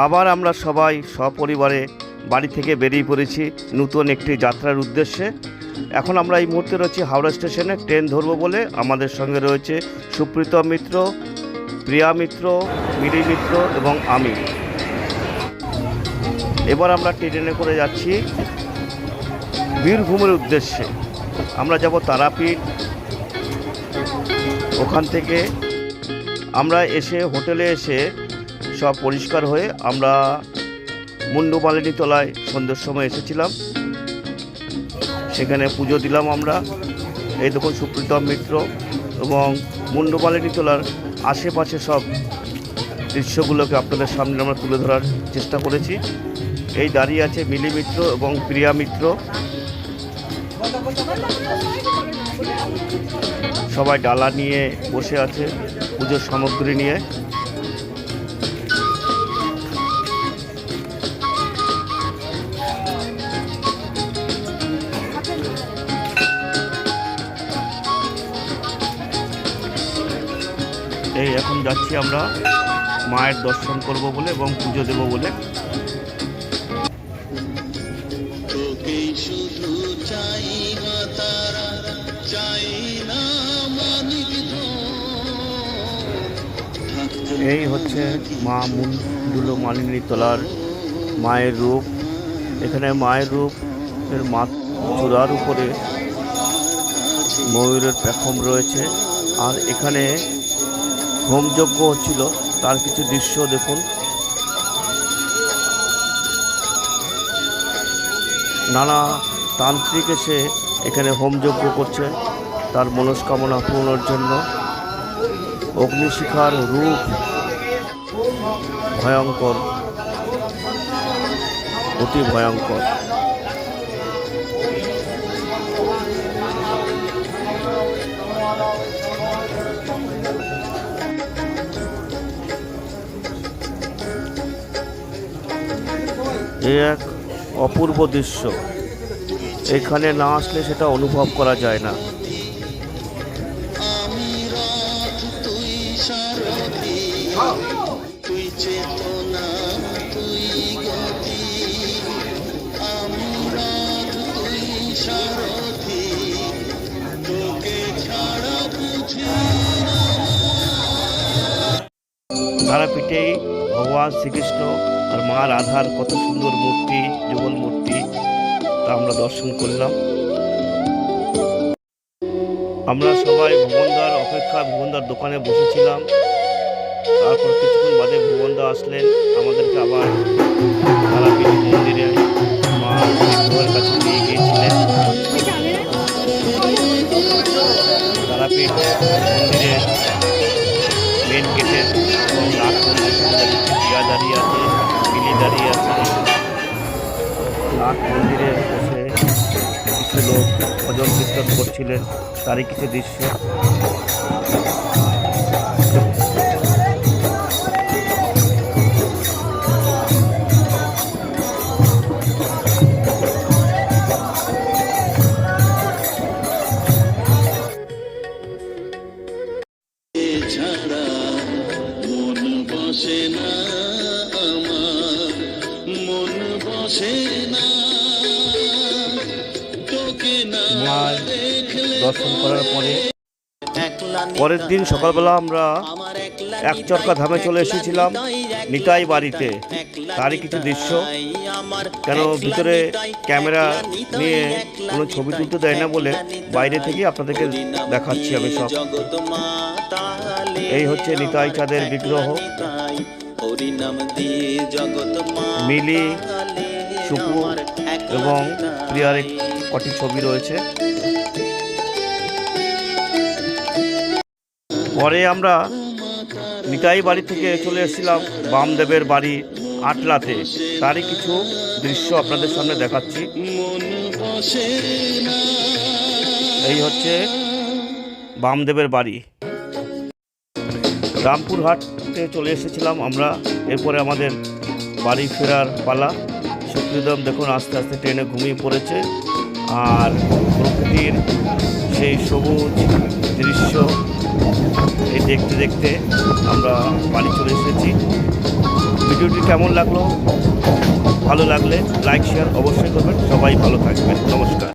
আবার আমরা সবাই সপরিবারে বাড়ি থেকে বেরিয়ে পড়েছি নতুন একটি যাত্রার উদ্দেশ্যে। এখন আমরা এই মুহূর্তে রয়েছি হাওড়া স্টেশনে, ট্রেন ধরবো বলে। আমাদের সঙ্গে রয়েছে সুপ্রীত মিত্র, প্রিয়া মিত্র, মিলি মিত্র এবং আমি। এবার আমরা ট্রেনে করে যাচ্ছি বীরভূমের উদ্দেশ্যে। আমরা যাব তারাপীঠ। ওখান থেকে আমরা এসে হোটেলে এসে সব পরিষ্কার হয়ে আমরা মুন্ডমালিনী তলায় সন্ধ্যের সময় এসেছিলাম, সেখানে পুজো দিলাম আমরা। এই দেখুন সুপ্রীতম মিত্র এবং মুন্ডমালিনী তলার আশেপাশে সব দৃশ্যগুলোকে আপনাদের সামনে আমরা তুলে ধরার চেষ্টা করেছি। এই দাঁড়িয়ে আছে মিলি মিত্র এবং প্রিয়া মিত্র, সবাই ডালা নিয়ে বসে আছে পুজোর সামগ্রী নিয়ে। এই এখন যাচ্ছি আমরা মায়ের দর্শন করব বলে এবং পুজো দেব বলে। এই হচ্ছে মা মুন্ডমালিনী তলার মায়ের রূপ। এখানে মায়ের রূপের চূড়ার উপরে ময়ূরের পেখম রয়েছে। আর এখানে হোমযজ্ঞ হচ্ছিল, তার কিছু দৃশ্য দেখুন। নানা তান্ত্রিক এসে এখানে হোমযজ্ঞ করছে তার মনস্কামনা পূরণের জন্য। অগ্নিশিখার রূপ ভয়ঙ্কর, অতি ভয়ঙ্কর। এক অপূর্ব দৃশ্য, এখানে না আসলে সেটা অনুভব করা যায় না। তারাপীঠেই ভগবান শ্রীকৃষ্ণ আর মা রাধার কত সুন্দর মূর্তি, যুগল মূর্তি, তা আমরা দর্শন করলাম। আমরা সবাই ভুবনদার দোকানে বসেছিলাম। তারপর কিছুক্ষণ বাদে ভুবনদা আসলেন, আমাদেরকে আবার তারাপীঠ মন্দিরে মা বিগ্রহের কাছে নিয়ে গিয়েছিলেন। তারাপীঠ মন্দিরে মেন গেটের নাট মন্দির প্রিয়া দাঁড়িয়ে আছে, মিলি দাঁড়িয়ে আছে। নাট মন্দিরে বসে কিছু লোক ভজন কীর্তন করছিলেন, তারই কিছু দৃশ্য। দর্শন করার পরের দিন সকালবেলা আমরা একচরকা ধামে চলে এসেছিলাম নিতাই বাড়িতে, তারই কিছু দৃশ্য। কেন ভিতরে ক্যামেরা নিয়ে কোনো ছবি তুলতে দেয় না বলে বাইরে থেকে আপনাদেরকে দেখাচ্ছি আমি সব। এই হচ্ছে নিতাই চাঁদের বিগ্রহ। মিলি, সুপু এবং প্রিয়ার কটি ছবি রয়েছে। পরে আমরা নিতাই বাড়ি থেকে চলে এসেছিলাম বামদেবের বাড়ি আটলাতে, তারই কিছু দৃশ্য আপনাদের সামনে দেখাচ্ছি। এই হচ্ছে বামদেবের বাড়ি। রামপুরহাটে চলে এসেছিলাম আমরা। এরপরে আমাদের বাড়ি ফেরার পালা। সুপ্রীতম দেখুন আস্তে আস্তে ট্রেনে ঘুমিয়ে পড়েছে। আর প্রকৃতির সেই সবুজ দৃশ্য এই দেখতে দেখতে আমরা বাড়ি চলে এসেছি। ভিডিওটি কেমন লাগলো, ভালো লাগলে লাইক শেয়ার অবশ্যই করবেন। সবাই ভালো থাকবেন। নমস্কার।